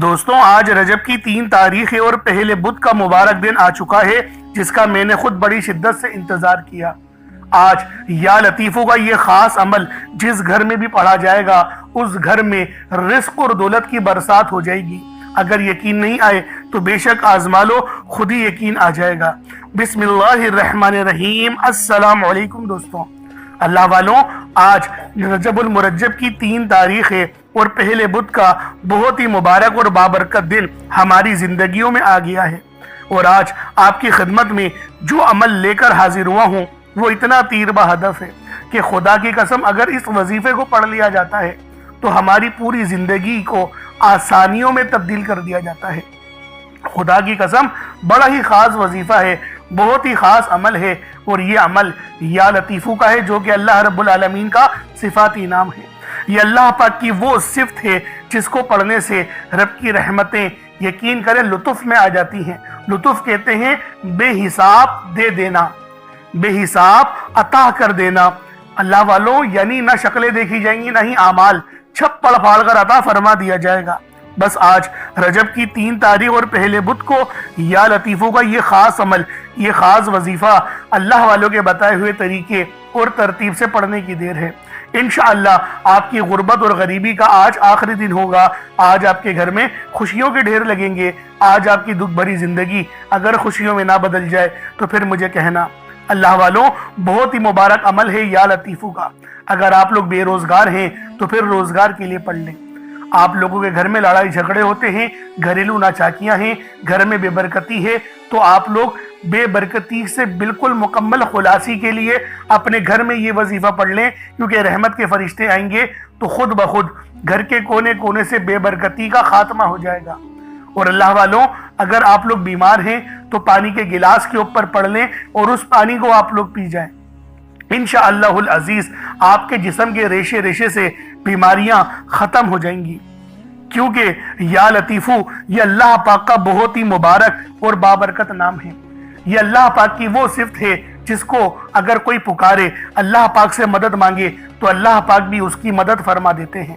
دوستوں آج رجب کی 3 تاریخ ہے اور پہلے بدھ کا مبارک دن آ چکا ہے جس کا میں نے خود بڑی شدت سے انتظار کیا۔ آج یا لطیفوں کا یہ خاص عمل جس گھر میں بھی پڑھا جائے گا اس گھر میں رزق اور دولت کی برسات ہو جائے گی۔ اگر یقین نہیں آئے تو بے شک آزما لو، خود ہی یقین آ جائے گا۔ بسم اللہ الرحمن الرحیم۔ السلام علیکم دوستوں۔ اللہ والوں، آج رجب المرجب کی 3 تاریخ ہے اور پہلے بدھ کا بہت ہی مبارک اور بابرکت دن ہماری زندگیوں میں آ گیا ہے، اور آج آپ کی خدمت میں جو عمل لے کر حاضر ہوا ہوں وہ اتنا تیر بہدف ہے کہ خدا کی قسم اگر اس وظیفے کو پڑھ لیا جاتا ہے تو ہماری پوری زندگی کو آسانیوں میں تبدیل کر دیا جاتا ہے۔ خدا کی قسم بڑا ہی خاص وظیفہ ہے، بہت ہی خاص عمل ہے، اور یہ عمل یا لطیفوں کا ہے جو کہ اللہ رب العالمین کا صفاتی نام ہے۔ یہ اللہ پاک کی وہ صفت ہے جس کو پڑھنے سے رب کی رحمتیں یقین کریں لطف میں آ جاتی ہیں۔ لطف کہتے ہیں بے حساب دے دینا، بے حساب عطا کر دینا۔ اللہ والوں یعنی نہ شکلیں دیکھی جائیں گی نہ ہی اعمال، چھپ پڑ پھاڑ کر عطا فرما دیا جائے گا۔ بس آج رجب کی 3 تاریخ اور پہلے بدھ کو یا لطیفوں کا یہ خاص عمل، یہ خاص وظیفہ اللہ والوں کے بتائے ہوئے طریقے اور ترتیب سے پڑھنے کی دیر ہے۔ انشاءاللہ آپ کی غربت اور غریبی کا آج آخری دن ہوگا۔ آج آپ کے گھر میں خوشیوں کے ڈھیر لگیں گے۔ آج آپ کی دکھ بھری زندگی اگر خوشیوں میں نہ بدل جائے تو پھر مجھے کہنا۔ اللہ والوں بہت ہی مبارک عمل ہے یا لطیفوں کا۔ اگر آپ لوگ بے روزگار ہیں تو پھر روزگار کے لیے پڑھ لیں۔ آپ لوگوں کے گھر میں لڑائی جھگڑے ہوتے ہیں، گھریلو ناچاکیاں ہیں، گھر میں بے برکتی ہے، تو آپ لوگ بے برکتی سے بالکل مکمل خلاصی کے لیے اپنے گھر میں یہ وظیفہ پڑھ لیں، کیونکہ رحمت کے فرشتے آئیں گے تو خود بخود گھر کے کونے کونے سے بے برکتی کا خاتمہ ہو جائے گا۔ اور اللہ والوں اگر آپ لوگ بیمار ہیں تو پانی کے گلاس کے اوپر پڑھ لیں اور اس پانی کو آپ لوگ پی جائیں۔ انشاءاللہ العزیز آپ کے جسم کے ریشے ریشے سے بیماریاں ختم ہو جائیں گی، کیونکہ یا لطیفو یہ اللہ پاک کا بہت ہی مبارک اور بابرکت نام ہے۔ یہ اللہ پاک کی وہ صفت ہے جس کو اگر کوئی پکارے، اللہ پاک سے مدد مانگے تو اللہ پاک بھی اس کی مدد فرما دیتے ہیں۔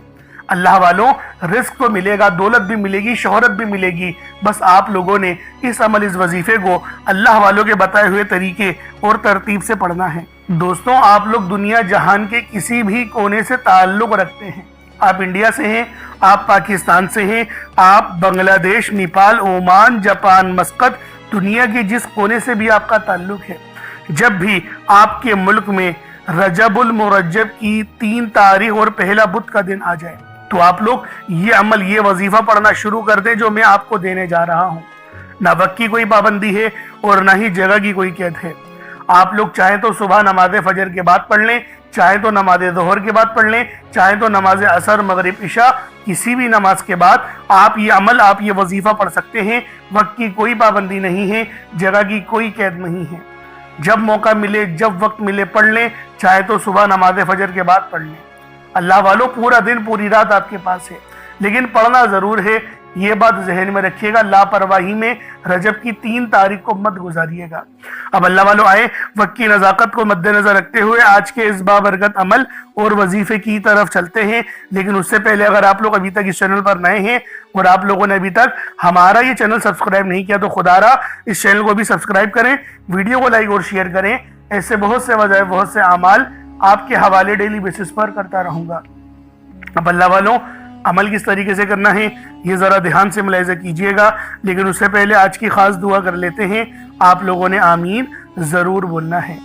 اللہ والوں رزق تو ملے گا، دولت بھی ملے گی، شہرت بھی ملے گی، بس آپ لوگوں نے اس عمل اس وظیفے کو اللہ والوں کے بتائے ہوئے طریقے اور ترتیب سے پڑھنا ہے۔ دوستوں آپ لوگ دنیا جہان کے کسی بھی کونے سے تعلق رکھتے ہیں، آپ انڈیا سے ہیں، آپ پاکستان سے ہیں، آپ بنگلہ دیش، نیپال، عمان، جاپان، مسقط، دنیا کے جس کونے سے بھی آپ کا تعلق ہے، جب بھی آپ کے ملک میں رجب المرجب کی 3 تاریخ اور پہلا بدھ کا دن آ جائے تو آپ لوگ یہ عمل، یہ وظیفہ پڑھنا شروع کر دیں جو میں آپ کو دینے جا رہا ہوں۔ نہ وقت کی کوئی پابندی ہے اور نہ ہی جگہ کی کوئی قید ہے۔ آپ لوگ چاہیں تو صبح نماز فجر کے بعد پڑھ لیں، چاہیں تو نماز ظہر کے بعد پڑھ لیں، چاہیں تو نماز عصر، مغرب، عشاء، کسی بھی نماز کے بعد آپ یہ عمل، آپ یہ وظیفہ پڑھ سکتے ہیں۔ وقت کی کوئی پابندی نہیں ہے، جگہ کی کوئی قید نہیں ہے۔ جب موقع ملے، جب وقت ملے پڑھ لیں، چاہے تو صبح نماز فجر کے بعد پڑھ لیں۔ اللہ والوں پورا دن پوری رات آپ کے پاس ہے، لیکن پڑھنا ضرور ہے، یہ بات ذہن میں رکھیے گا۔ لاپرواہی میں رجب کی 3 تاریخ کو مت گزاریے گا۔ اب اللہ والوں آئے وقت کی نزاکت کو مد نظر رکھتے ہوئے آج کے اس بابرکت عمل اور وظیفے کی طرف چلتے ہیں۔ لیکن اس سے پہلے اگر آپ لوگ ابھی تک اس چینل پر نئے ہیں اور آپ لوگوں نے ابھی تک ہمارا یہ چینل سبسکرائب نہیں کیا تو خدا را اس چینل کو بھی سبسکرائب کریں، ویڈیو کو لائک اور شیئر کریں۔ ایسے بہت سے وظائف، بہت سے اعمال آپ کے حوالے ڈیلی بیسس پر کرتا رہوں گا۔ اب اللہ والوں عمل کس طریقے سے کرنا ہے یہ ذرا دھیان سے ملاحظہ کیجئے گا، لیکن اس سے پہلے آج کی خاص دعا کر لیتے ہیں۔ آپ لوگوں نے آمین ضرور بولنا ہے۔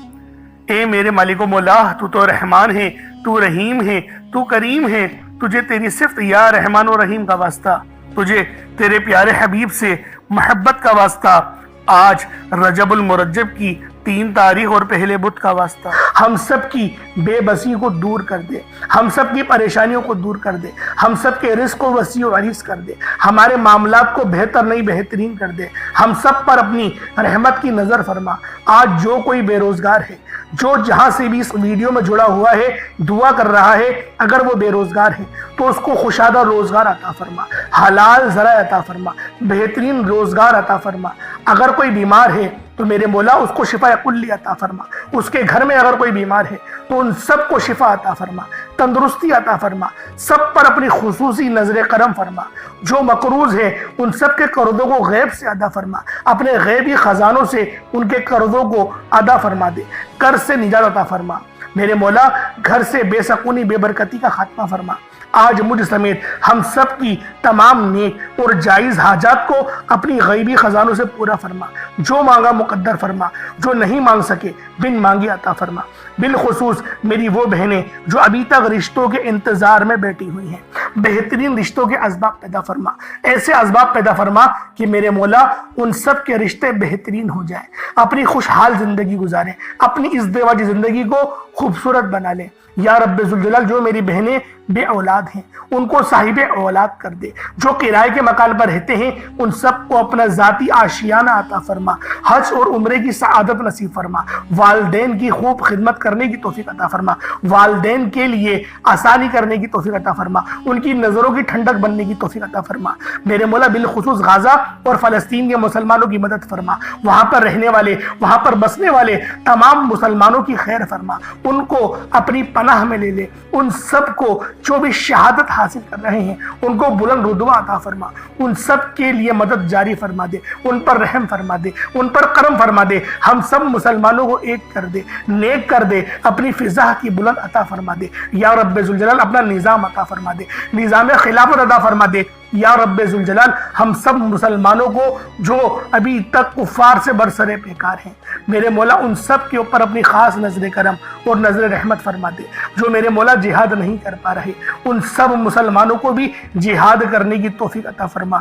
اے میرے مالک و مولا، تو رحمان ہے، تو رحیم ہے، تو کریم ہے، تجھے تیری صفت یا رحمان و رحیم کا واسطہ، تجھے تیرے پیارے حبیب سے محبت کا واسطہ، آج رجب المرجب کی 3 تاریخ اور پہلے بدھ کا واسطہ، ہم سب کی بے بسی کو دور کر دے، ہم سب کی پریشانیوں کو دور کر دے، ہم سب کے رزق کو وسیع و عریض کر دے، ہمارے معاملات کو بہتر نہیں بہترین کر دے، ہم سب پر اپنی رحمت کی نظر فرما۔ آج جو کوئی بے روزگار ہے، جو جہاں سے بھی اس ویڈیو میں جڑا ہوا ہے، دعا کر رہا ہے، اگر وہ بے روزگار ہے تو اس کو خوشادہ روزگار عطا فرما، حلال ذرائع عطا فرما، بہترین روزگار عطا فرما۔ اگر کوئی بیمار ہے تو میرے مولا اس کو شفا کلی عطا فرما، اس کے گھر میں اگر کوئی بیمار ہے تو ان سب کو شفا عطا فرما۔ تندرستی عطا فرما، سب پر اپنی خصوصی نظر کرم فرما، جو مقروض ہے ان سب کے قرضوں کو غیب سے ادا فرما، اپنے غیبی خزانوں سے ان کے قرضوں کو ادا فرما دے، قرض سے نجات عطا فرما، میرے مولا گھر سے بے سکونی بے برکتی کا خاتمہ فرما، آج مجھ سمیت ہم سب کی تمام نیک اور جائز حاجات کو اپنی غیبی خزانوں سے پورا فرما، جو مانگا مقدر فرما، جو نہیں مانگ سکے بن مانگی عطا فرما، بالخصوص میری وہ بہنیں جو ابھی تک رشتوں کے انتظار میں بیٹھی ہوئی ہیں، بہترین رشتوں کے اسباب پیدا فرما، ایسے اسباب پیدا فرما کہ میرے مولا ان سب کے رشتے بہترین ہو جائیں، اپنی خوشحال زندگی گزاریں، اپنی اس دیواجی زندگی کو خوبصورت بنا لیں۔ یا رب ذوالجلال جو میری بہنیں بے اولاد ہیں ان کو صاحب اولاد کر دے، جو کرائے کے مکان پر رہتے ہیں ان سب کو اپنا ذاتی آشیانہ عطا فرما، حج اور عمرے کی سعادت نصیب فرما، والدین کی خوب خدمت کرنے کی توفیق عطا فرما، والدین کے لیے آسانی کرنے کی توفیق عطا فرما، ان کی نظروں کی ٹھنڈک بننے کی توفیق عطا فرما، میرے مولا بالخصوص غزہ اور فلسطین کے مسلمانوں کی مدد فرما، وہاں پر رہنے والے وہاں پر بسنے والے تمام مسلمانوں کی خیر فرما، ان کو اپنی پناہ میں لے لے، ان سب کو جو بھی شہادت حاصل کر رہے ہیں ان کو بلند رتبہ عطا فرما، ان سب کے لیے مدد جاری فرما دے، ان پر رحم فرما دے، ان پر کرم فرما دے، ہم سب مسلمانوں کو ایک کر دے، نیک کر دے، اپنی فضا کی بلند عطا فرما دے، یا رب ذوالجلال اپنا نظام عطا فرما دے، نظام خلافت عطا فرما دے، یا رب ذوالجلال ہم سب مسلمانوں کو جو ابھی تک کفار سے برسرے پیکار ہیں میرے مولا ان سب کے اوپر اپنی خاص نظر کرم اور نظر رحمت فرما دے، جو میرے مولا جہاد نہیں کر پا رہے ان سب مسلمانوں کو بھی جہاد کرنے کی توفیق عطا فرما،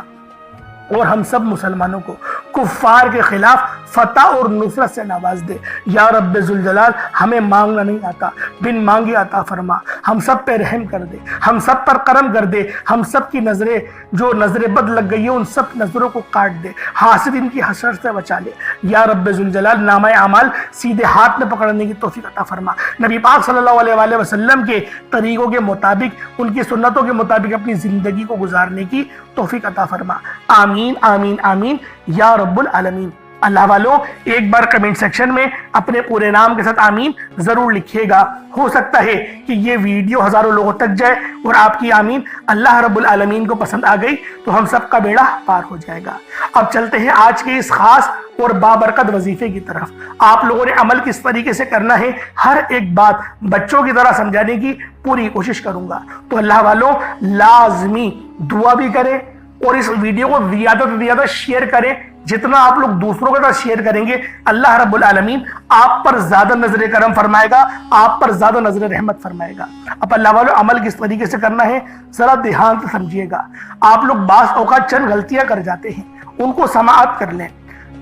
اور ہم سب مسلمانوں کو کفار کے خلاف فتح اور نصرت سے نواز دے، یا رب ذوالجلال ہمیں مانگنا نہیں آتا بن مانگے عطا فرما، ہم سب پہ رحم کر دے، ہم سب پر کرم کر دے، ہم سب کی نظریں جو نظر بد لگ گئی ہے ان سب نظروں کو کاٹ دے، حاسدین کی حسرت سے بچا لے، یا رب ذوالجلال نامہ اعمال سیدھے ہاتھ میں پکڑنے کی توفیق عطا فرما، نبی پاک صلی اللہ علیہ وآلہ وسلم کے طریقوں کے مطابق ان کی سنتوں کے مطابق اپنی زندگی کو گزارنے کی توفیق عطا فرما، آمین آمین آمین یا رب العالمین۔ اللہ والوں ایک بار کمنٹ سیکشن میں اپنے پورے نام کے ساتھ آمین ضرور لکھیے گا، ہو سکتا ہے کہ یہ ویڈیو ہزاروں لوگوں تک جائے اور آپ کی آمین اللہ رب العالمین کو پسند آ گئی تو ہم سب کا بیڑا پار ہو جائے گا۔ اب چلتے ہیں آج کے اس خاص اور بابرکت وظیفے کی طرف۔ آپ لوگوں نے عمل کس طریقے سے کرنا ہے ہر ایک بات بچوں کی طرح سمجھانے کی پوری کوشش کروں گا، تو اللہ والوں لازمی دعا بھی کریں اور اس ویڈیو کو زیادہ سے زیادہ شیئر کریں، جتنا آپ لوگ دوسروں کے ساتھ شیئر کریں گے اللہ رب العالمین آپ پر زیادہ نظر کرم فرمائے گا، آپ پر زیادہ نظر رحمت فرمائے گا۔ اب اللہ والوں عمل کس طریقے سے کرنا ہے ذرا دھیان سے سمجھیے گا۔ آپ لوگ بعض اوقات چند غلطیاں کر جاتے ہیں، ان کو سماعت کر لیں۔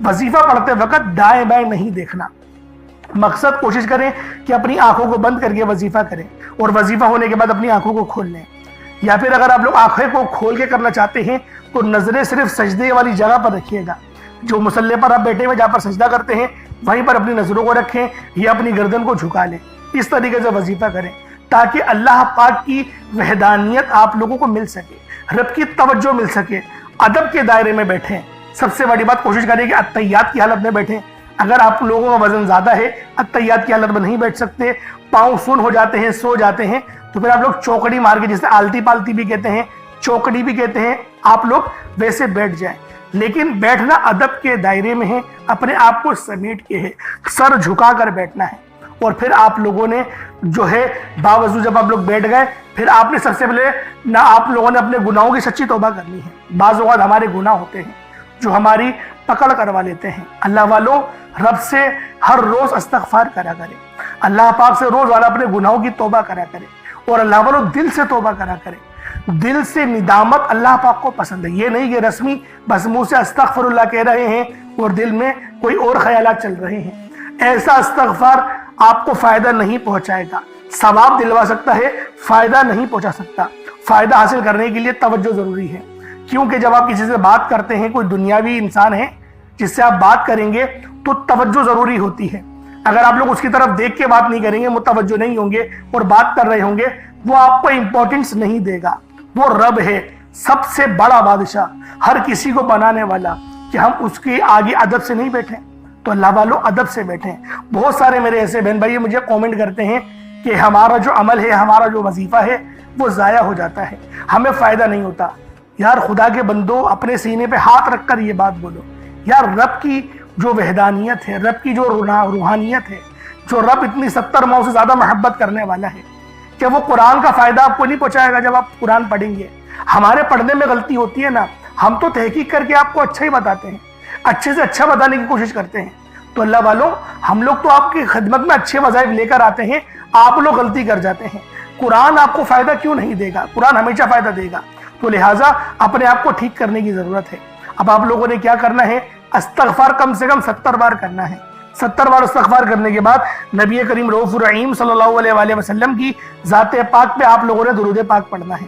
وظیفہ پڑھتے وقت دائیں بائیں نہیں دیکھنا، مقصد کوشش کریں کہ اپنی آنکھوں کو بند کر کے وظیفہ کریں اور وظیفہ ہونے کے بعد اپنی آنکھوں کو کھول لیں، یا پھر اگر آپ لوگ آنکھیں کو کھول کے کرنا چاہتے ہیں تو نظریں صرف سجدے والی جگہ پر رکھیے گا، جو مصلی پر آپ بیٹھے ہوئے جہاں پر سجدہ کرتے ہیں وہیں پر اپنی نظروں کو رکھیں یا اپنی گردن کو جھکا لیں، اس طریقے سے وظیفہ کریں تاکہ اللہ پاک کی وحدانیت آپ لوگوں کو مل سکے، رب کی توجہ مل سکے، ادب کے دائرے میں بیٹھیں۔ سب سے بڑی بات کوشش کریں کہ اتحیات کی حالت میں بیٹھیں۔ اگر آپ لوگوں کا وزن زیادہ ہے اتحیات کی حالت میں نہیں بیٹھ سکتے، پاؤں سن ہو جاتے ہیں، سو جاتے ہیں، تو پھر آپ لوگ چوکڑی مار کے، جسے آلتی پالتی بھی کہتے ہیں، چوکڑی بھی کہتے ہیں، آپ لوگ ویسے بیٹھ جائیں، لیکن بیٹھنا ادب کے دائرے میں ہے، اپنے آپ کو سمیٹ کے ہے، سر جھکا کر بیٹھنا ہے۔ اور پھر آپ لوگوں نے جو ہے باوضو جب آپ لوگ بیٹھ گئے پھر آپ نے سب سے پہلے نہ آپ لوگوں نے اپنے گناہوں کی سچی توبہ کرنی ہے۔ بعض اوقات ہمارے گناہ ہوتے ہیں جو ہماری پکڑ کروا لیتے ہیں۔ اللہ والوں رب سے ہر روز استغفار کرا کرے، اللہ پاک سے روزانہ اپنے گناہوں کی توبہ کرا کرے، اور اللہ والوں دل سے توبہ کرا کرے۔ دل سے ندامت اللہ پاک کو پسند ہے، یہ نہیں کہ رسمی بس منہ سے استغفر اللہ کہہ رہے ہیں اور دل میں کوئی اور خیالات چل رہے ہیں۔ ایسا استغفار آپ کو فائدہ نہیں پہنچائے گا، ثواب دلوا سکتا ہے، فائدہ نہیں پہنچا سکتا۔ فائدہ حاصل کرنے کے لیے توجہ ضروری ہے، کیونکہ جب آپ کسی سے بات کرتے ہیں، کوئی دنیاوی انسان ہے جس سے آپ بات کریں گے تو توجہ ضروری ہوتی ہے۔ اگر آپ لوگ اس کی طرف دیکھ کے بات نہیں کریں گے، متوجہ نہیں ہوں گے اور بات کر رہے ہوں گے، وہ آپ کو امپورٹنس نہیں دے گا۔ وہ رب ہے، سب سے بڑا بادشاہ، ہر کسی کو بنانے والا، کہ ہم اس کے آگے ادب سے نہیں بیٹھیں۔ تو اللہ والوں ادب سے بیٹھیں۔ بہت سارے میرے ایسے بہن بھائی مجھے کومنٹ کرتے ہیں کہ ہمارا جو عمل ہے، ہمارا جو وظیفہ ہے وہ ضائع ہو جاتا ہے، ہمیں فائدہ نہیں ہوتا۔ یار خدا کے بندو، اپنے سینے پہ ہاتھ رکھ کر یہ بات بولو، یار رب کی جو وحدانیت ہے، رب کی جو روحانیت ہے، جو رب اتنی 70 ماؤں سے زیادہ محبت کرنے والا ہے، کہ وہ قرآن کا فائدہ آپ کو نہیں پہنچائے گا جب آپ قرآن پڑھیں گے؟ ہمارے پڑھنے میں غلطی ہوتی ہے نا، ہم تو تحقیق کر کے آپ کو اچھا ہی بتاتے ہیں، اچھے سے اچھا بتانے کی کوشش کرتے ہیں۔ تو اللہ والوں، ہم لوگ تو آپ کی خدمت میں اچھے وظائف لے کر آتے ہیں، آپ لوگ غلطی کر جاتے ہیں۔ قرآن آپ کو فائدہ کیوں نہیں دے گا؟ قرآن ہمیشہ فائدہ دے گا۔ تو لہٰذا اپنے آپ کو ٹھیک کرنے کی ضرورت ہے۔ اب آپ لوگوں نے کیا کرنا ہے؟ استغفار کم سے کم 70 بار کرنا ہے۔ 70 بار استغفار کرنے کے بعد نبی کریم رؤوف الرحیم صلی اللہ علیہ وآلہ وسلم کی ذات پاک پہ آپ لوگوں نے درود پاک پڑھنا ہے۔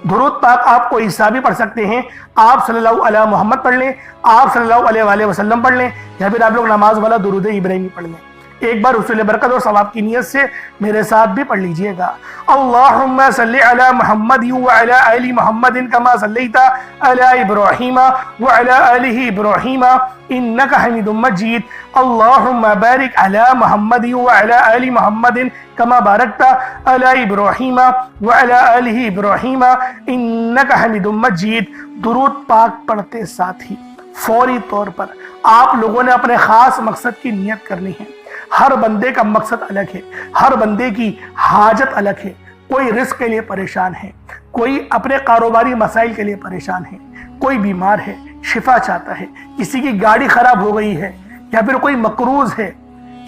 درود پاک آپ کو عیسیٰ بھی پڑھ سکتے ہیں، آپ صلی اللہ علیہ محمد پڑھ لیں، آپ صلی اللہ علیہ وآلہ وسلم پڑھ لیں، یا پھر آپ لوگ نماز والا درود ابراہیمی پڑھ لیں۔ ایک بار حصول برکت اور ثواب کی نیت سے میرے ساتھ بھی پڑھ لیجئے گا۔ اللہم صلی علی محمد وعلی آل محمد کما صلیت علی ابراہیم وعلی آل ابراہیم انک حمید مجید۔ اللہم بارک علی محمد وعلی آل محمد کما بارکت علی ابراہیم وعلی آل ابراہیم انک حمید مجید۔ درود پاک پڑھتے ساتھ ہی فوری طور پر آپ لوگوں نے اپنے خاص مقصد کی نیت کرنی ہے۔ ہر بندے کا مقصد الگ ہے، ہر بندے کی حاجت الگ ہے۔ کوئی رزق کے لیے پریشان ہے، کوئی اپنے کاروباری مسائل کے لیے پریشان ہے، کوئی بیمار ہے شفا چاہتا ہے، کسی کی گاڑی خراب ہو گئی ہے، یا پھر کوئی مقروض ہے،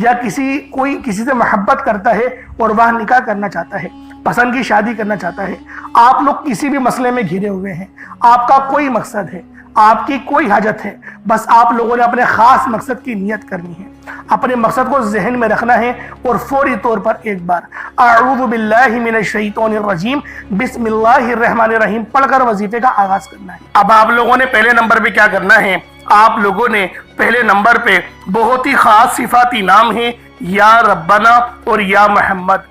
یا کوئی کسی سے محبت کرتا ہے اور وہاں نکاح کرنا چاہتا ہے، پسند کی شادی کرنا چاہتا ہے۔ آپ لوگ کسی بھی مسئلے میں گھرے ہوئے ہیں، آپ کا کوئی مقصد ہے، آپ کی کوئی حاجت ہے، بس آپ لوگوں نے اپنے خاص مقصد کی نیت کرنی ہے، اپنے مقصد کو ذہن میں رکھنا ہے، اور فوری طور پر ایک بار اعوذ باللہ من الشیطان الرجیم بسم اللہ الرحمن الرحیم پڑھ کر وظیفے کا آغاز کرنا ہے۔ اب آپ لوگوں نے پہلے نمبر پہ کیا کرنا ہے؟ آپ لوگوں نے پہلے نمبر پہ بہت ہی خاص صفاتی نام ہیں، یا ربنا اور یا محمد۔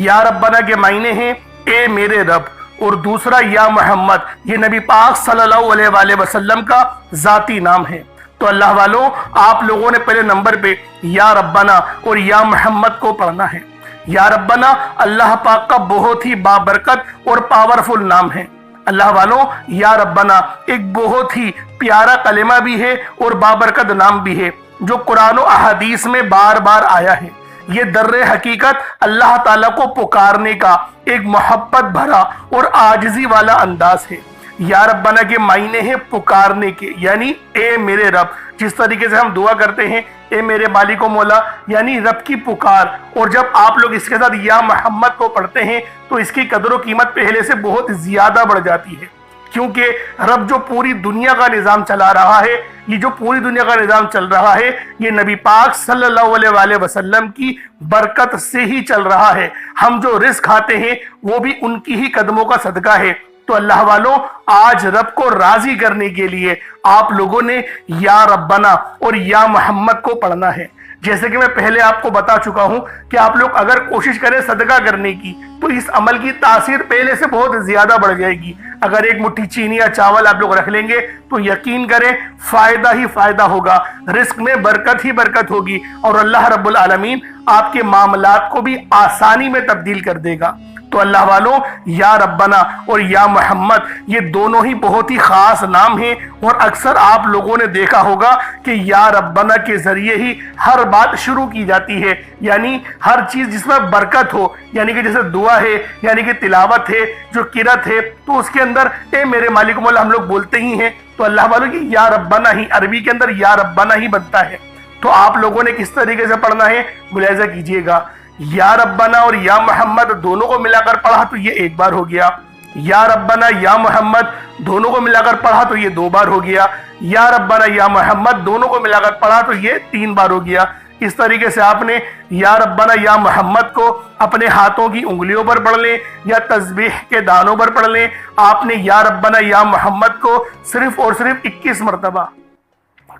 یا ربنا کے معنی ہیں اے میرے رب، اور دوسرا یا محمد، یہ نبی پاک صلی اللہ علیہ وآلہ وسلم کا ذاتی نام ہے۔ تو اللہ والوں، آپ لوگوں نے پہلے نمبر پہ یا ربنا اور یا محمد کو پڑھنا ہے۔ یا ربنا اللہ پاک کا بہت ہی بابرکت اور پاورفل نام ہے۔ اللہ والوں، یا ربنا ایک بہت ہی پیارا کلمہ بھی ہے اور بابرکت نام بھی ہے، جو قرآن و احادیث میں بار بار آیا ہے۔ یہ در حقیقت اللہ تعالیٰ کو پکارنے کا ایک محبت بھرا اور عاجزی والا انداز ہے۔ یا ربنا کے معنی ہے پکارنے کے، یعنی اے میرے رب۔ جس طریقے سے ہم دعا کرتے ہیں اے میرے مالک و مولا، یعنی رب کی پکار۔ اور جب آپ لوگ اس کے ساتھ یا محمد کو پڑھتے ہیں تو اس کی قدر و قیمت پہلے سے بہت زیادہ بڑھ جاتی ہے، کیونکہ رب جو پوری دنیا کا نظام چلا رہا ہے، یہ جو پوری دنیا کا نظام چل رہا ہے، یہ نبی پاک صلی اللہ علیہ وآلہ وسلم کی برکت سے ہی چل رہا ہے۔ ہم جو رزق کھاتے ہیں وہ بھی ان کی ہی قدموں کا صدقہ ہے۔ تو اللہ والوں، آج رب کو راضی کرنے کے لیے آپ لوگوں نے یا ربنا اور یا محمد کو پڑھنا ہے۔ جیسے کہ میں پہلے آپ کو بتا چکا ہوں کہ آپ لوگ اگر کوشش کریں صدقہ کرنے کی تو اس عمل کی تاثیر پہلے سے بہت زیادہ بڑھ جائے گی۔ اگر ایک مٹھی چینی یا چاول آپ لوگ رکھ لیں گے تو یقین کریں فائدہ ہی فائدہ ہوگا، رزق میں برکت ہی برکت ہوگی، اور اللہ رب العالمین آپ کے معاملات کو بھی آسانی میں تبدیل کر دے گا۔ تو اللہ والوں، یا ربنا اور یا محمد یہ دونوں ہی بہت ہی خاص نام ہیں، اور اکثر آپ لوگوں نے دیکھا ہوگا کہ یا ربنا کے ذریعے ہی ہر بات شروع کی جاتی ہے، یعنی ہر چیز جس میں برکت ہو، یعنی کہ جیسے دعا ہے، یعنی کہ تلاوت ہے، جو قرات ہے، تو اس کے اندر اے میرے مالک مولا ہم لوگ بولتے ہی ہیں۔ تو اللہ والوں کی یا ربنا ہی عربی کے اندر یا ربنا ہی بنتا ہے۔ تو آپ لوگوں نے کس طریقے سے پڑھنا ہے ملاحظہ کیجئے گا۔ یا ربنا اور یا محمد دونوں کو ملا کر پڑھا تو یہ ایک بار ہو گیا، یا ربنا یا محمد دونوں کو ملا کر پڑھا تو یہ 2 بار ہو گیا، یا ربنا یا محمد دونوں کو ملا کر پڑھا تو یہ 3 بار ہو گیا۔ اس طریقے سے آپ نے یا ربنا یا محمد کو اپنے ہاتھوں کی انگلیوں پر پڑھ لیں یا تسبیح کے دانوں پر پڑھ لیں۔ آپ نے یا ربنا یا محمد کو صرف اور صرف 21 مرتبہ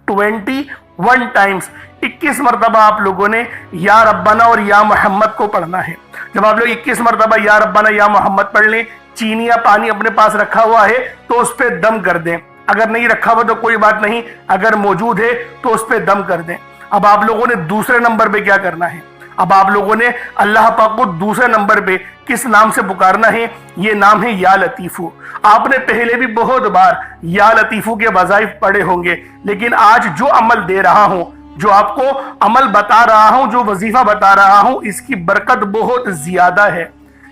21 ٹائمز 21 مرتبہ آپ لوگوں نے یا ربنا اور یا محمد کو پڑھنا ہے۔ جب آپ لوگ 21 مرتبہ یا ربنا یا محمد پڑھ لیں، چینی یا پانی اپنے پاس رکھا ہوا ہے تو اس پہ دم کر دیں، اگر نہیں رکھا ہوا تو کوئی بات نہیں، اگر موجود ہے تو اس پہ دم کر دیں۔ اب آپ لوگوں نے دوسرے نمبر پہ کیا کرنا ہے؟ اب آپ لوگوں نے اللہ پاک کو دوسرے نمبر پہ کس نام سے پکارنا ہے؟ یہ نام ہے یا لطیفو۔ آپ نے پہلے بھی بہت بار یا لطیفو کے وظائف پڑھے ہوں گے، لیکن آج جو عمل دے رہا ہوں، جو آپ کو عمل بتا رہا ہوں، جو وظیفہ بتا رہا ہوں، اس کی برکت بہت زیادہ ہے۔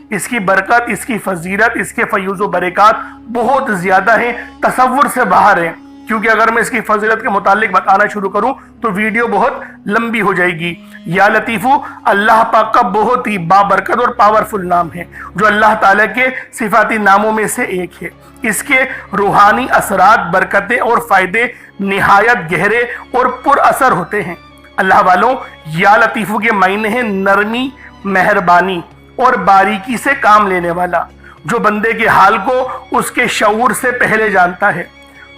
اس کی برکت، اس کی فضیلت، اس کے فیوز و برکات بہت زیادہ ہیں، تصور سے باہر ہیں۔ کیونکہ اگر میں اس کی فضیلت کے متعلق بتانا شروع کروں تو ویڈیو بہت لمبی ہو جائے گی۔ یا لطیفو اللہ پاک کا بہت ہی بابرکت اور پاورفل نام ہے، جو اللہ تعالیٰ کے صفاتی ناموں میں سے ایک ہے۔ اس کے روحانی اثرات، برکتیں اور فائدے نہایت گہرے اور پر اثر ہوتے ہیں۔ اللہ والوں، یا لطیفو کے معنی ہیں نرمی، مہربانی اور باریکی سے کام لینے والا، جو بندے کے حال کو اس کے شعور سے پہلے جانتا ہے،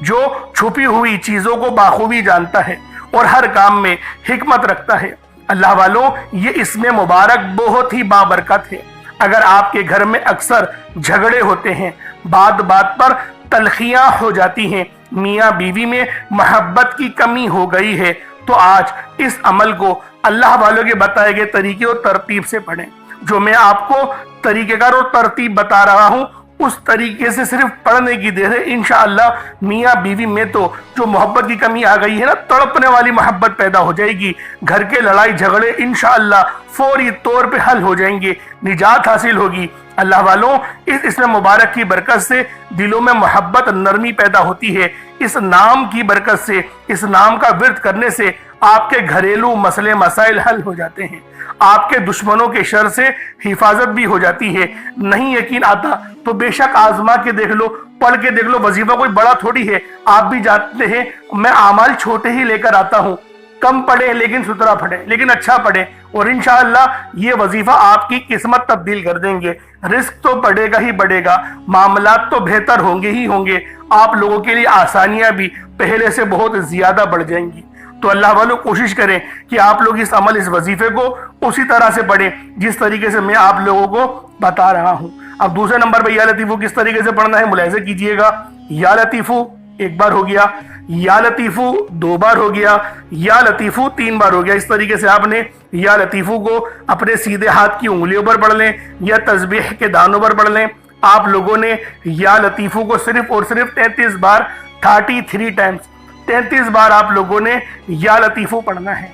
جو چھپی ہوئی چیزوں کو بخوبی جانتا ہے اور ہر کام میں حکمت رکھتا ہے۔ اللہ والوں، یہ اسم مبارک بہت ہی بابرکت ہے۔ اگر آپ کے گھر میں اکثر جھگڑے ہوتے ہیں، بات بات پر تلخیاں ہو جاتی ہیں، میاں بیوی میں محبت کی کمی ہو گئی ہے، تو آج اس عمل کو اللہ والوں کے بتائے گئے طریقے اور ترتیب سے پڑھیں۔ جو میں آپ کو طریقہ کار اور ترتیب بتا رہا ہوں، اس طریقے سے صرف پڑھنے کی دیر ہے۔ انشاءاللہ میاں بیوی میں تو جو محبت کی کمی آ گئی ہے نا، تڑپنے والی محبت پیدا ہو جائے گی۔ گھر کے لڑائی جھگڑے انشاءاللہ فوری طور پہ حل ہو جائیں گے، نجات حاصل ہوگی۔ اللہ والوں، اس اسم مبارک کی برکت سے دلوں میں محبت، نرمی پیدا ہوتی ہے۔ اس نام کی برکت سے، اس نام کا ورد کرنے سے آپ کے گھریلو مسئلے مسائل حل ہو جاتے ہیں، آپ کے دشمنوں کے شر سے حفاظت بھی ہو جاتی ہے۔ نہیں یقین آتا تو بے شک آزما کے دیکھ لو، پڑھ کے دیکھ لو، وظیفہ کوئی بڑا تھوڑی ہے۔ آپ بھی جانتے ہیں میں اعمال چھوٹے ہی لے کر آتا ہوں، کم پڑھیں لیکن ستھرا پڑھیں، لیکن اچھا پڑھیں، اور انشاءاللہ یہ وظیفہ آپ کی قسمت تبدیل کر دیں گے۔ رزق تو بڑھے گا ہی بڑھے گا، معاملات تو بہتر ہوں گے ہی ہوں گے، آپ لوگوں کے لیے آسانیاں بھی پہلے سے بہت زیادہ بڑھ جائیں گی۔ تو اللہ والوں، کوشش کریں کہ آپ لوگ اس عمل، اس وظیفے کو اسی طرح سے پڑھیں جس طریقے سے میں آپ لوگوں کو بتا رہا ہوں۔ اب دوسرے نمبر پہ یا لطیفو کس طریقے سے پڑھنا ہے ملاحظہ کیجئے گا۔ یا لطیفو ایک بار ہو گیا، یا لطیفو دو بار ہو گیا، یا لطیفو تین بار ہو گیا۔ اس طریقے سے آپ نے یا لطیفو کو اپنے سیدھے ہاتھ کی انگلیوں پر پڑھ لیں یا تسبیح کے دانوں پر پڑھ لیں۔ آپ لوگوں نے یا لطیفو کو صرف اور صرف 33 بار، 33 ٹائمز 33 بار آپ لوگوں نے یا لطیفو پڑھنا ہے۔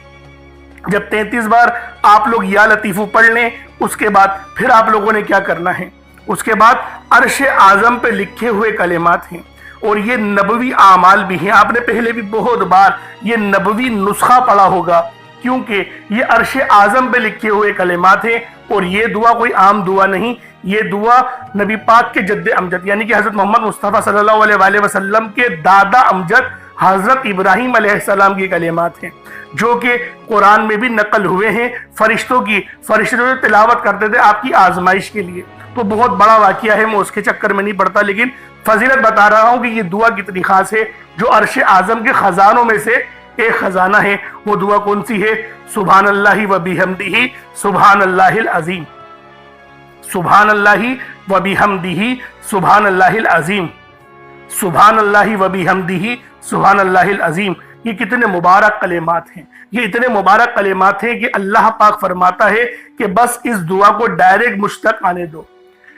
جب 33 بار آپ لوگ یا لطیفو پڑھ لیں، اس کے بعد پھر آپ لوگوں نے کیا کرنا ہے؟ اس کے بعد عرش اعظم پہ لکھے ہوئے کلمات ہیں، اور یہ نبوی اعمال بھی ہیں۔ آپ نے پہلے بھی بہت بار یہ نبوی نسخہ پڑھا ہوگا، کیونکہ یہ عرش اعظم پہ لکھے ہوئے کلمات ہیں، اور یہ دعا کوئی عام دعا نہیں، یہ دعا نبی پاک کے جد امجد یعنی کہ حضرت محمد مصطفیٰ صلی اللہ علیہ وآلہ وسلم کے دادا امجد حضرت ابراہیم علیہ السلام کی کلمات ہیں، جو کہ قرآن میں بھی نقل ہوئے ہیں۔ فرشتے جو تلاوت کرتے تھے آپ کی آزمائش کے لیے، تو بہت بڑا واقعہ ہے، میں اس کے چکر میں نہیں پڑتا، لیکن فضیلت بتا رہا ہوں کہ یہ دعا کتنی خاص ہے، جو عرش اعظم کے خزانوں میں سے ایک خزانہ ہے۔ وہ دعا کون سی ہے؟ سبحان اللہ و بحمدہ سبحان اللہ العظیم، سبحان اللہ و بحمدہ سبحان اللہ العظیم، سبحان اللہ و بحمدہ سبحان اللہ العظیم۔ یہ کتنے مبارک کلمات ہیں، یہ اتنے مبارک کلمات ہیں کہ اللہ پاک فرماتا ہے کہ بس اس دعا کو ڈائریکٹ مجھ تک آنے دو،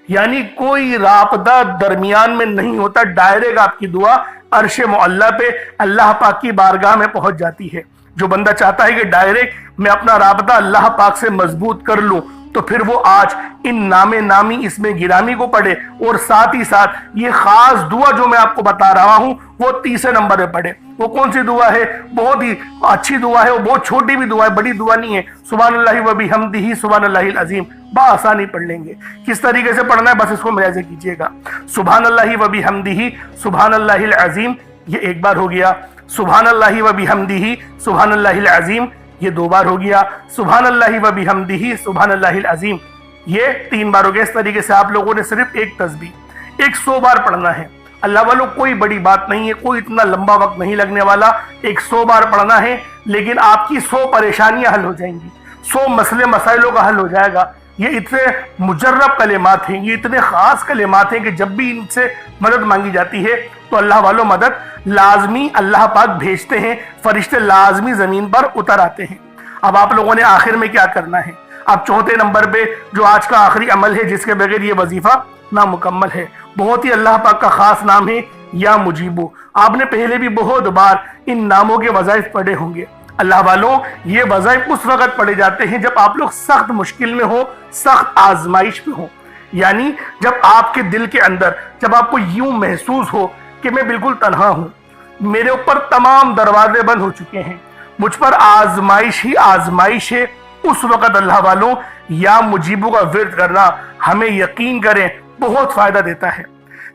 یعنی کوئی رابطہ درمیان میں نہیں ہوتا، ڈائریکٹ آپ کی دعا عرش معلیٰ پہ اللہ پاک کی بارگاہ میں پہنچ جاتی ہے۔ جو بندہ چاہتا ہے کہ ڈائریکٹ میں اپنا رابطہ اللہ پاک سے مضبوط کر لوں، تو پھر وہ آج ان نام نامی اسم گرامی کو پڑھے، اور ساتھ ہی ساتھ یہ خاص دعا جو میں آپ کو بتا رہا ہوں وہ تیسرے نمبر پہ پڑھے۔ وہ کون سی دعا ہے؟ بہت ہی اچھی دعا ہے، وہ بہت چھوٹی بھی دعا ہے، بڑی دعا نہیں ہے۔ سبحان اللہ و بحمدہ سبحان اللہ العظیم بآسانی پڑھ لیں گے۔ کس طریقے سے پڑھنا ہے بس اس کو ملاحظہ کیجئے گا۔ سبحان اللہ و بحمدہ سبحان اللہ العظیم، یہ ایک بار ہو گیا۔ سبحان اللہ و بحمدہ سبحان اللہ العظیم، یہ دو بار ہو گیا۔ سبحان اللہ و بحمدہ سبحان اللہ العظیم، یہ تین بار ہو گیا۔ اس طریقے سے آپ لوگوں نے صرف ایک تسبیح 100 بار پڑھنا ہے۔ اللہ والوں، کوئی بڑی بات نہیں ہے، کوئی اتنا لمبا وقت نہیں لگنے والا، 100 بار پڑھنا ہے، لیکن آپ کی 100 پریشانیاں حل ہو جائیں گی، 100 مسئلے مسائلوں کا حل ہو جائے گا۔ یہ اتنے مجرب کلمات ہیں، یہ اتنے خاص کلمات ہیں کہ جب بھی ان سے مدد مانگی جاتی ہے تو اللہ والوں مدد لازمی اللہ پاک بھیجتے ہیں، فرشتے لازمی زمین پر اتر آتے ہیں۔ اب آپ لوگوں نے آخر میں کیا کرنا ہے؟ اب چوتھے نمبر پہ جو آج کا آخری عمل ہے جس کے بغیر یہ وظیفہ نامکمل ہے، بہت ہی اللہ پاک کا خاص نام ہے یا مجیبو۔ آپ نے پہلے بھی بہت بار ان ناموں کے وظائف پڑھے ہوں گے۔ اللہ والوں، یہ وظائف اس وقت پڑھے جاتے ہیں جب آپ لوگ سخت مشکل میں ہو، سخت آزمائش میں ہو، یعنی جب آپ کے دل کے اندر جب آپ کو یوں محسوس ہو کہ میں بالکل تنہا ہوں، میرے اوپر تمام دروازے بند ہو چکے ہیں، مجھ پر آزمائش ہی آزمائش ہے، اس وقت اللہ والوں یا مجیبو کا ورد کرنا ہمیں یقین کریں بہت فائدہ دیتا ہے۔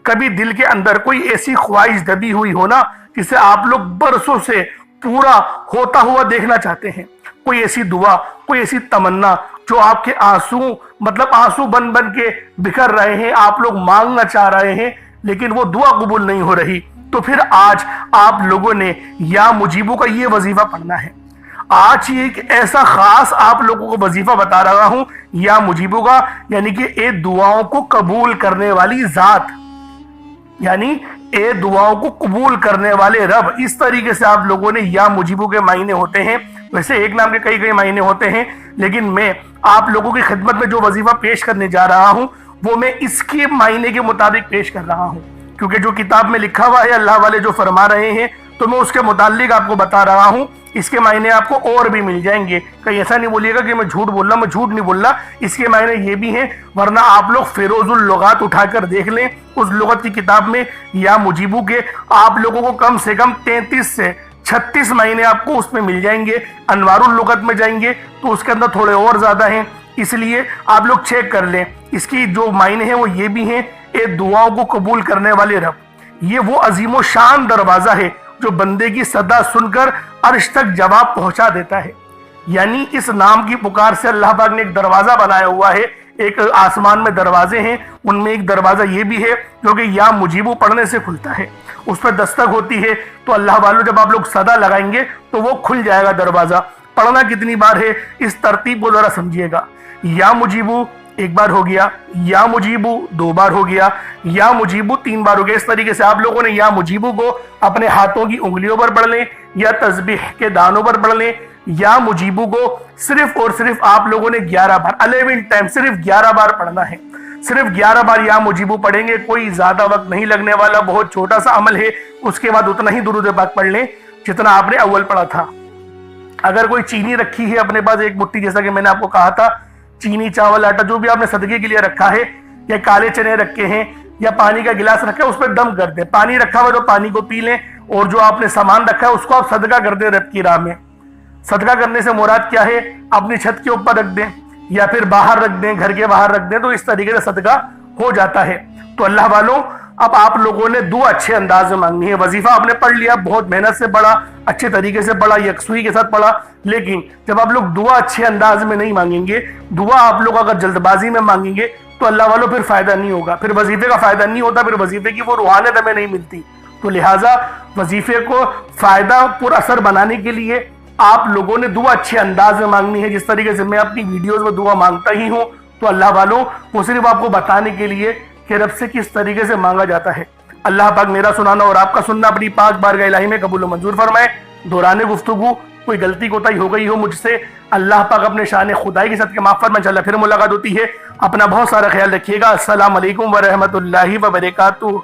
کبھی دل کے اندر کوئی ایسی خواہش دبی ہوئی ہو نا جسے آپ لوگ برسوں سے پورا ہوتا ہوا دیکھنا چاہتے ہیں، کوئی ایسی دعا، کوئی ایسی تمنا جو آپ کے آنسو بن بن کے بکھر رہے ہیں، آپ لوگ مانگنا چاہ رہے ہیں لیکن وہ دعا قبول نہیں ہو رہی، تو پھر آج آپ لوگوں نے یا مجیبو کا یہ وظیفہ پڑھنا ہے۔ آج یہ ایک ایسا خاص آپ لوگوں کو وظیفہ بتا رہا ہوں یا مجیبو کا، یعنی کہ اے دعاؤں کو قبول کرنے والی ذات، یعنی اے دعاؤں کو قبول کرنے والے رب، اس طریقے سے آپ لوگوں نے یا مجیبو کے معنی ہوتے ہیں۔ ویسے ایک نام کے کئی معنی ہوتے ہیں، لیکن میں آپ لوگوں کی خدمت میں جو وظیفہ پیش کرنے جا رہا ہوں وہ میں اس کے معنی کے مطابق پیش کر رہا ہوں، کیونکہ جو کتاب میں لکھا ہوا ہے اللہ والے جو فرما رہے ہیں تو میں اس کے متعلق آپ کو بتا رہا ہوں۔ اس کے معنی آپ کو اور بھی مل جائیں گے، کہیں ایسا نہیں بولیے گا کہ میں جھوٹ بول رہا ہوں، میں جھوٹ نہیں بول رہا، اس کے معنی یہ بھی ہیں، ورنہ آپ لوگ فیروز اللغات اٹھا کر دیکھ لیں، اس لغت کی کتاب میں یا مجیبو کے آپ لوگوں کو کم سے کم 33 سے 36 معنی آپ کو اس میں مل جائیں گے۔ انوار اللغت میں جائیں گے تو اس کے اندر تھوڑے اور زیادہ ہیں، اس لیے آپ لوگ چیک کر لیں۔ اس کی جو معنی ہیں وہ یہ بھی ہیں، اے دعاؤں کو قبول کرنے والے رب، یہ وہ عظیم و شان دروازہ ہے جو بندے کی صدا سن کر عرش تک جواب پہنچا دیتا ہے۔ یعنی اس نام کی پکار سے اللہ پاک نے ایک دروازہ بنایا ہوا ہے، ایک آسمان میں دروازے ہیں، ان میں ایک دروازہ یہ بھی ہے جو کہ یا مجیبو پڑھنے سے کھلتا ہے، اس پر دستک ہوتی ہے تو اللہ والوں جب آپ لوگ صدا لگائیں گے تو وہ کھل جائے گا دروازہ۔ پڑھنا کتنی بار ہے اس ترتیب کو ذرا سمجھیے گا۔ یا مجیبو ایک بار ہو گیا، یا مجیبو 2 بار ہو گیا، یا مجیبو 3 بار ہو گیا۔ اس طریقے سے آپ لوگوں نے یا مجیبو کو اپنے ہاتھوں کی انگلیوں پر پڑھ لیں یا تسبیح کے دانوں پر پڑھ لیں۔ یا مجیبو کو صرف اور صرف آپ لوگوں نے 11 بار 11 ٹائم صرف 11 بار پڑھنا ہے، صرف 11 بار یا مجیبو پڑھیں گے، کوئی زیادہ وقت نہیں لگنے والا، بہت چھوٹا سا عمل ہے۔ اس کے بعد اتنا ہی درود پاک پڑھ لیں جتنا آپ نے اول پڑھا تھا۔ اگر کوئی چینی رکھی ہے اپنے پاس 1 مٹھی، جیسا کہ میں نے آپ کو کہا تھا، چینی، چاول، آٹا جو بھی آپ نے صدقے کے لیے رکھا ہے، یا کالے چنے رکھے ہیں یا پانی کا گلاس رکھا ہے، اس پہ دم کر دیں۔ پانی رکھا ہوا تو پانی کو پی لیں، اور جو آپ نے سامان رکھا ہے اس کو آپ صدقہ کر دیں رب کی راہ میں۔ صدقہ کرنے سے مراد کیا ہے؟ اپنی چھت کے اوپر رکھ دیں یا پھر باہر رکھ دیں، گھر کے باہر رکھ دیں، تو اس طریقے سے صدقہ ہو جاتا ہے۔ تو اللہ والوں، اب آپ لوگوں نے دعا اچھے انداز میں مانگنی ہے۔ وظیفہ آپ نے پڑھ لیا، بہت محنت سے پڑھا، اچھے طریقے سے پڑھا، یکسوئی کے ساتھ پڑھا، لیکن جب آپ لوگ دعا اچھے انداز میں نہیں مانگیں گے، دعا آپ لوگ اگر جلد بازی میں مانگیں گے تو اللہ والوں پھر فائدہ نہیں ہوگا، پھر وظیفے کا فائدہ نہیں ہوتا، پھر وظیفے کی وہ روحانیت ہمیں نہیں ملتی۔ تو لہٰذا وظیفے کو فائدہ پر اثر بنانے کے لیے آپ لوگوں نے دعا اچھے انداز میں مانگنی ہے، جس طریقے سے میں اپنی ویڈیوز میں دعا مانگتا ہی ہوں۔ تو اللہ والوں، وہ صرف آپ کو بتانے کے لیے کہ رب سے کس طریقے سے مانگا جاتا ہے۔ اللہ پاک میرا سنانا اور آپ کا سننا اپنی پاک بارگاہ الہی میں قبول و منظور فرمائے۔ دوران گفتگو کوئی غلطی کوتاہی ہو گئی ہو مجھ سے، اللہ پاک اپنے شان خدائی کے ساتھ کے معاف فرمائے۔ انشاءاللہ پھر ملاقات ہوتی ہے۔ اپنا بہت سارا خیال رکھیے گا۔ السلام علیکم ورحمۃ اللہ وبرکاتہ۔